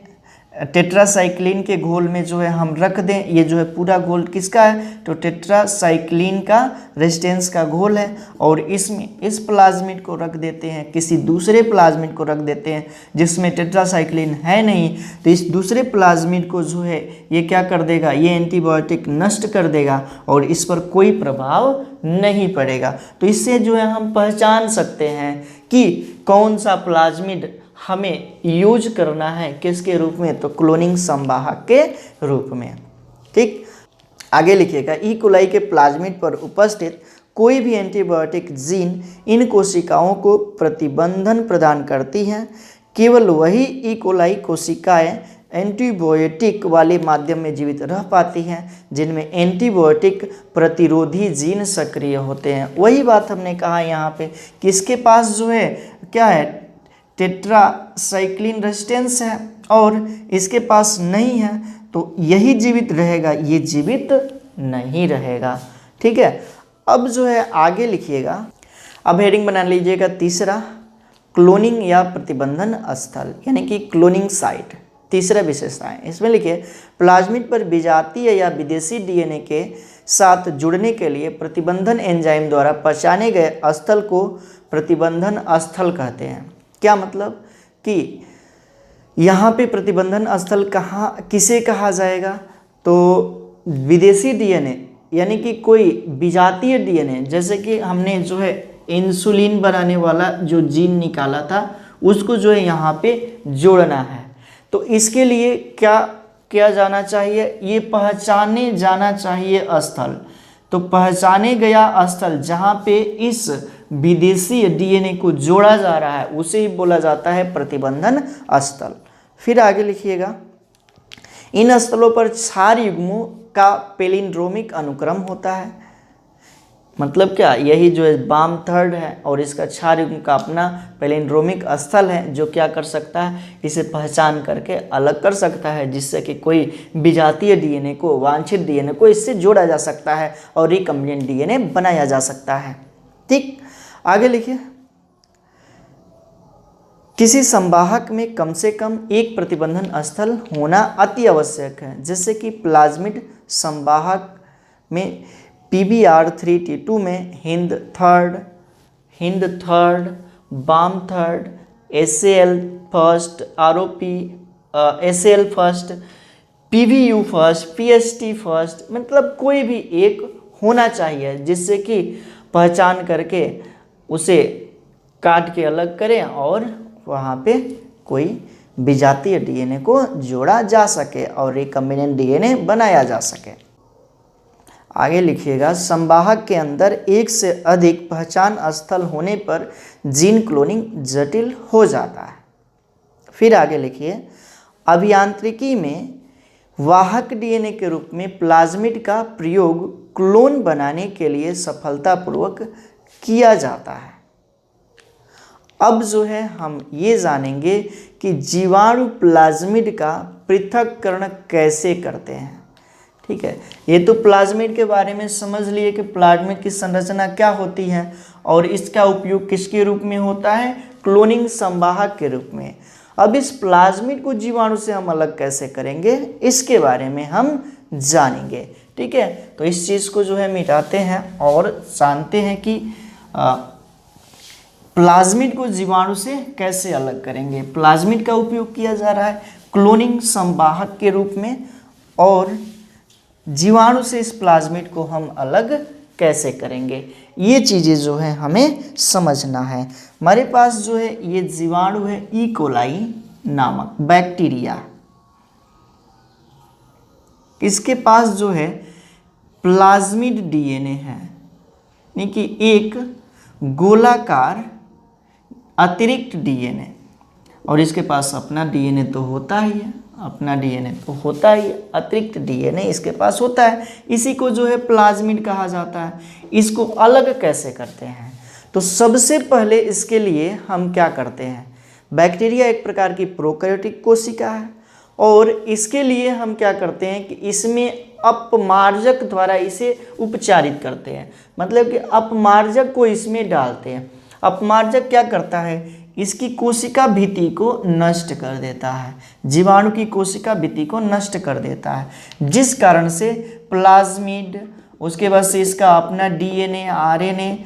टेट्रासाइक्लिन के घोल में जो है हम रख दें। ये जो है पूरा घोल किसका है तो टेट्रासाइक्लिन का रेजिस्टेंस का घोल है और इसमें इस प्लाज्मिड को रख देते हैं, किसी दूसरे प्लाज्मिड को रख देते हैं जिसमें टेट्रासाइक्लिन है नहीं, तो इस दूसरे प्लाज्मिड को जो है ये क्या कर देगा, ये एंटीबायोटिक नष्ट कर देगा और इस पर कोई प्रभाव नहीं पड़ेगा। तो इससे जो है हम पहचान सकते हैं कि कौन सा प्लाज्मिड हमें यूज करना है, किसके रूप में तो क्लोनिंग संवाहक के रूप में। ठीक, आगे लिखिएगा ई कोलाई के प्लाज्मिड पर उपस्थित कोई भी एंटीबायोटिक जीन इन कोशिकाओं को प्रतिबंधन प्रदान करती हैं। केवल वही ई कोलाई कोशिकाएं एंटीबायोटिक वाले माध्यम में जीवित रह पाती हैं जिनमें एंटीबायोटिक प्रतिरोधी जीन सक्रिय होते हैं। वही बात हमने कहा यहाँ पे कि इसके पास जो है क्या है, टेट्रासाइक्लिन रेजिस्टेंस है और इसके पास नहीं है, तो यही जीवित रहेगा, ये जीवित नहीं रहेगा। ठीक है, अब जो है आगे लिखिएगा, अब हेडिंग बना लीजिएगा तीसरा क्लोनिंग या प्रतिबंधन स्थल यानी कि क्लोनिंग साइट। तीसरा विशेषता है, इसमें लिखिए प्लाज्मिड पर विजातीय या विदेशी डीएनए के साथ जुड़ने के लिए प्रतिबंधन एंजाइम द्वारा पहचाने गए स्थल को प्रतिबंधन स्थल कहते हैं। क्या मतलब कि यहाँ पे प्रतिबंधन स्थल किसे कहा जाएगा तो विदेशी डीएनए यानी कि कोई विजातीय डीएनए, जैसे कि हमने जो है इंसुलिन बनाने वाला जो जीन निकाला था उसको जो है यहाँ पे जोड़ना है, तो इसके लिए क्या किया जाना चाहिए, ये पहचाने जाना चाहिए स्थल। तो पहचाने गया स्थल जहाँ पे इस विदेशी डीएनए को जोड़ा जा रहा है उसे ही बोला जाता है प्रतिबंधन स्थल। फिर आगे लिखिएगा, इन स्थलों पर क्षार युग्मों का पैलिंड्रोमिक अनुक्रम होता है। मतलब क्या, यही जो है वाम थर्ड है और इसका क्षार युग्म का अपना पैलिंड्रोमिक स्थल है जो क्या कर सकता है, इसे पहचान करके अलग कर सकता है, जिससे कि कोई विजातीय डीएनए को, वांछित डीएनए को इससे जोड़ा जा सकता है और रिकम्बिनेंट डीएनए बनाया जा सकता है। ठीक, आगे लिखिए, किसी संवाहक में कम से कम एक प्रतिबंधन स्थल होना अति आवश्यक है। जैसे कि प्लाज्मिड संवाहक में PBr3T2 में हिंद थर्ड, बाम third, SAL first, ROP SAL first, PVU first, PST first, मतलब कोई भी एक होना चाहिए जिससे कि पहचान करके उसे काट के अलग करें और वहाँ पे कोई विजातीय डीएनए को जोड़ा जा सके और रिकम्बिनेंट डीएनए बनाया जा सके। आगे लिखिएगा, संवाहक के अंदर एक से अधिक पहचान स्थल होने पर जीन क्लोनिंग जटिल हो जाता है। फिर आगे लिखिए, अभियांत्रिकी में वाहक डीएनए के रूप में प्लाज्मिड का प्रयोग क्लोन बनाने के लिए सफलतापूर्वक किया जाता है। अब जो है हम ये जानेंगे कि जीवाणु प्लाज्मिड का पृथक्करण कैसे करते हैं। ठीक है, ये तो प्लाज्मिड के बारे में समझ लिए कि प्लाज्मिड की संरचना क्या होती है और इसका उपयोग किसके रूप में होता है, क्लोनिंग संवाहक के रूप में। अब इस प्लाज्मिड को जीवाणु से हम अलग कैसे करेंगे, इसके बारे में हम जानेंगे। ठीक है, तो इस चीज़ को जो है मिटाते हैं और जानते हैं कि प्लाज्मिड को जीवाणु से कैसे अलग करेंगे। प्लाज्मिड का उपयोग किया जा रहा है क्लोनिंग संवाहक के रूप में और जीवाणु से इस प्लाज्मिड को हम अलग कैसे करेंगे, ये चीज़ें जो है हमें समझना है। हमारे पास जो है ये जीवाणु है ई कोलाई नामक बैक्टीरिया, इसके पास जो है प्लाज्मिड डीएनए है, यानी कि एक गोलाकार अतिरिक्त डीएनए, और इसके पास अपना डीएनए तो होता ही है, अतिरिक्त डीएनए इसके पास होता है। इसी को जो है प्लाज्मिड कहा जाता है। इसको अलग कैसे करते हैं, तो सबसे पहले इसके लिए हम क्या करते हैं, बैक्टीरिया एक प्रकार की प्रोकैरियोटिक कोशिका है और इसके लिए हम क्या करते हैं कि इसमें अपमार्जक द्वारा इसे उपचारित करते हैं। मतलब कि अपमार्जक को इसमें डालते हैं। अपमार्जक क्या करता है, इसकी कोशिका भित्ति को नष्ट कर देता है, जीवाणु की कोशिका भित्ति को नष्ट कर देता है, जिस कारण से प्लाज्मिड, उसके बाद से इसका अपना डीएनए, आरएनए,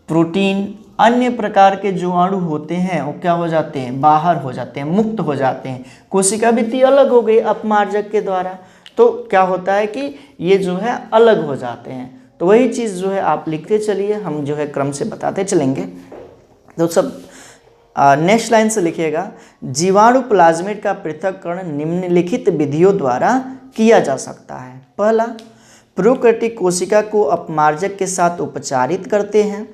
प्रोटीन अन्य प्रकार के जीवाणु होते हैं वो क्या हो जाते हैं, बाहर हो जाते हैं, मुक्त हो जाते हैं। कोशिका भित्ति अलग हो गई अपमार्जक के द्वारा, तो क्या होता है कि ये जो है अलग हो जाते हैं। तो वही चीज़ जो है आप लिखते चलिए, हम जो है क्रम से बताते चलेंगे। तो सब नेक्स्ट लाइन से लिखिएगा, जीवाणु प्लाज्मिड का पृथक्करण निम्नलिखित विधियों द्वारा किया जा सकता है। पहला, प्रोकैरियोटिक कोशिका को अपमार्जक के साथ उपचारित करते हैं,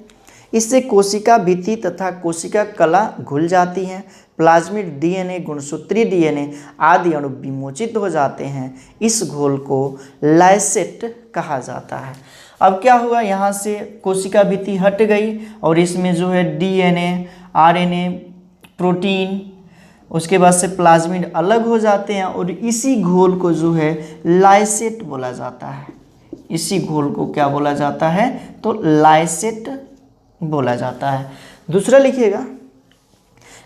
इससे कोशिका भित्ति तथा कोशिका कला घुल जाती हैं, प्लाज्मिड डीएनए, गुणसूत्री डीएनए आदि अणु विमोचित हो जाते हैं। इस घोल को लाइसेट कहा जाता है। अब क्या हुआ, यहाँ से कोशिका भित्ति हट गई और इसमें जो है डीएनए, आरएनए, प्रोटीन, उसके बाद से प्लाज्मिड अलग हो जाते हैं और इसी घोल को जो है लाइसेट बोला जाता है। इसी घोल को क्या बोला जाता है, तो लाइसेट बोला जाता है। दूसरा लिखिएगा,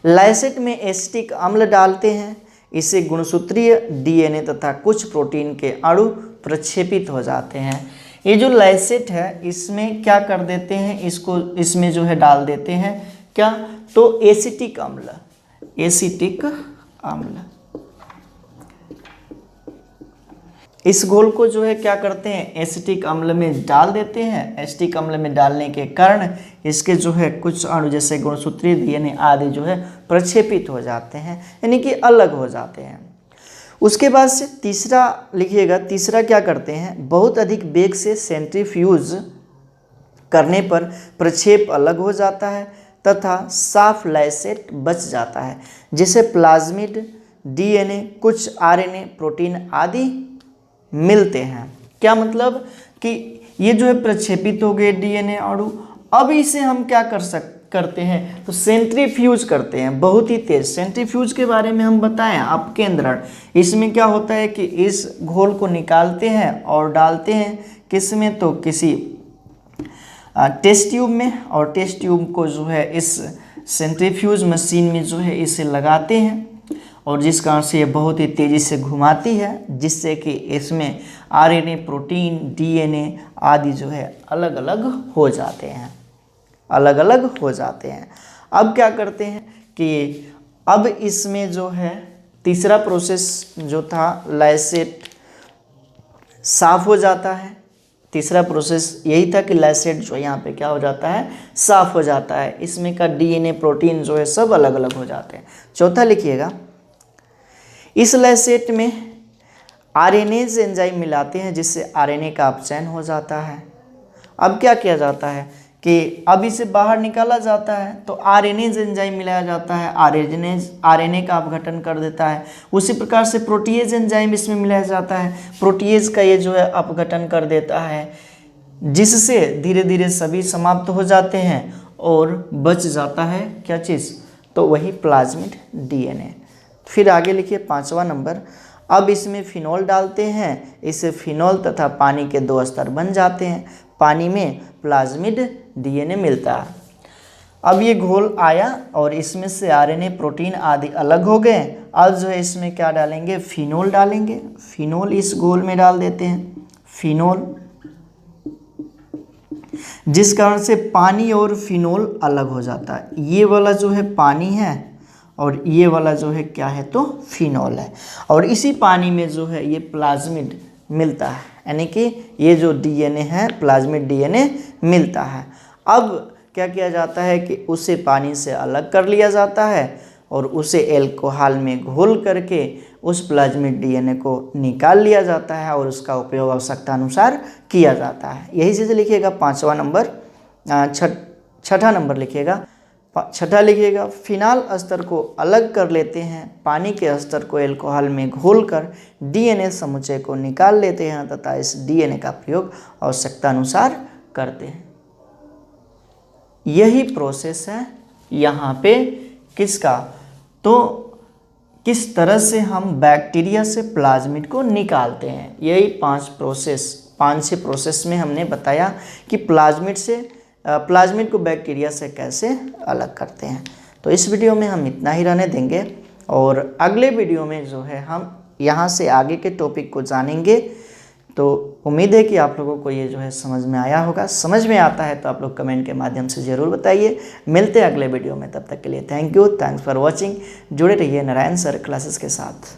लाइसेट में एसिटिक अम्ल डालते हैं, इससे गुणसूत्रीय डीएनए तथा कुछ प्रोटीन के अणु प्रक्षेपित हो जाते हैं। ये जो लाइसेट है इसमें क्या कर देते हैं, इसको इसमें जो है डाल देते हैं क्या, तो एसिटिक अम्ल, इस घोल को जो है क्या करते हैं, एसिटिक अम्ल में डाल देते हैं। एसिटिक अम्ल में डालने के कारण इसके जो है कुछ अणु जैसे गुणसूत्रीय डीएनए आदि जो है प्रक्षेपित हो जाते हैं, यानी कि अलग हो जाते हैं। उसके बाद से तीसरा लिखिएगा, तीसरा क्या करते हैं, बहुत अधिक वेग से सेंट्रीफ्यूज करने पर प्रक्षेप अलग हो जाता है तथा साफ लाइसेट बच जाता है, जिसे प्लाज्मिड, डीएनए, कुछ आरएनए, प्रोटीन आदि मिलते हैं। क्या मतलब कि ये जो है प्रक्षेपित हो गए डीएनए अणु, अब इसे हम क्या करते हैं, तो सेंट्रीफ्यूज करते हैं, बहुत ही तेज। सेंट्रीफ्यूज के बारे में हम बताएं, अपकेंद्रण। इसमें क्या होता है कि इस घोल को निकालते हैं और डालते हैं किस में, तो किसी टेस्ट ट्यूब में, और टेस्ट ट्यूब को जो है इस सेंट्रीफ्यूज मशीन में जो है इसे लगाते हैं, और जिस कारण से ये बहुत ही तेज़ी से घुमाती है, जिससे कि इसमें आरएनए, प्रोटीन, डीएनए आदि जो है अलग अलग हो जाते हैं, अलग अलग हो जाते हैं। अब क्या करते हैं कि अब इसमें जो है तीसरा प्रोसेस जो था, लाइसेट साफ हो जाता है। तीसरा प्रोसेस यही था कि लाइसेट जो यहाँ पे क्या हो जाता है, साफ हो जाता है। इसमें का डीएनए, प्रोटीन जो है सब अलग अलग हो जाते हैं। चौथा लिखिएगा, इस लाइसेट में आरएनएज एंजाइम मिलाते हैं, जिससे आरएनए का अपचयन हो जाता है। अब क्या किया जाता है कि अब इसे बाहर निकाला जाता है, तो आरएनएज एंजाइम मिलाया जाता है, आरएनए का अपघटन कर देता है। उसी प्रकार से प्रोटीएज एंजाइम इसमें मिलाया जाता है, प्रोटीएज का ये जो है अपघटन कर देता है, जिससे धीरे धीरे सभी समाप्त हो जाते हैं और बच जाता है क्या चीज़, तो वही प्लाज्मिड डीएनए। फिर आगे लिखिए 5वां नंबर, अब इसमें फिनॉल डालते हैं, इससे फिनॉल तथा पानी के 2 स्तर बन जाते हैं, पानी में प्लाज्मिड डीएनए मिलता है। अब ये घोल आया और इसमें से आरएनए, प्रोटीन आदि अलग हो गए। अब जो है इसमें क्या डालेंगे, फिनॉल डालेंगे, फिनॉल इस घोल में डाल देते हैं, फिनॉल, जिस कारण से पानी और फिनॉल अलग हो जाता है। ये वाला जो है पानी है और ये वाला जो है क्या है, तो फिनॉल है, और इसी पानी में जो है ये प्लाज्मिड मिलता है, यानी कि ये जो डीएनए है प्लाज्मिड डीएनए मिलता है। अब क्या किया जाता है कि उसे पानी से अलग कर लिया जाता है और उसे एल्कोहल में घोल करके उस प्लाज्मिड डीएनए को निकाल लिया जाता है और उसका उपयोग आवश्यकता अनुसार किया जाता है। यही चीज़ लिखिएगा 5वां नंबर। छठा नंबर लिखिएगा, छठा लिखिएगा, फिनाल स्तर को अलग कर लेते हैं, पानी के स्तर को एल्कोहल में घोलकर डीएनए समुच्चय को निकाल लेते हैं तथा इस डीएनए का प्रयोग आवश्यकता अनुसार करते हैं। यही प्रोसेस है यहाँ पे किसका, तो किस तरह से हम बैक्टीरिया से प्लाज्मिड को निकालते हैं। यही 5-6 प्रोसेस में हमने बताया कि प्लाज्मिड को बैक्टीरिया से कैसे अलग करते हैं। तो इस वीडियो में हम इतना ही रहने देंगे और अगले वीडियो में जो है हम यहाँ से आगे के टॉपिक को जानेंगे। तो उम्मीद है कि आप लोगों को ये जो है समझ में आया होगा। समझ में आता है तो आप लोग कमेंट के माध्यम से ज़रूर बताइए। मिलते हैं अगले वीडियो में, तब तक के लिए thank you, thanks for watching. जुड़े रहिए नारायण सर क्लासेस के साथ।